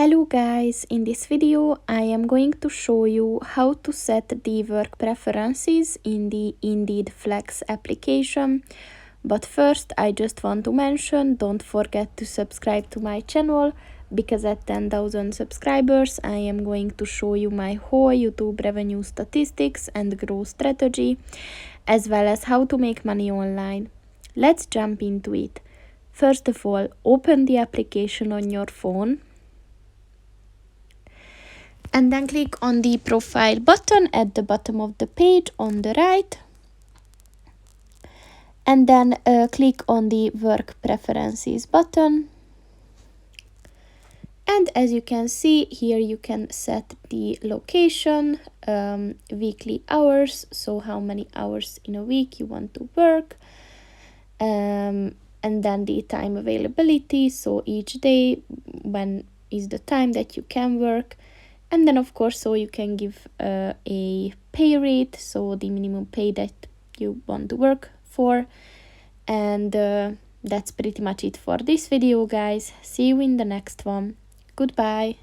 Hello guys, in this video I am going to show you how to set the work preferences in the Indeed Flex application. But first I just want to mention, don't forget to subscribe to my channel, because at 10,000 subscribers I am going to show you my whole YouTube revenue statistics and growth strategy, as well as how to make money online. Let's jump into it. First of all, open the application on your phone. And then click on the profile button at the bottom of the page on the right. And then click on the work preferences button. And as you can see here, you can set the location, weekly hours, so how many hours in a week you want to work, and then the time availability, so each day when is the time that you can work. And then of course, so you can give a pay rate, so the minimum pay that you want to work for. And that's pretty much it for this video, guys. See you in the next one. Goodbye.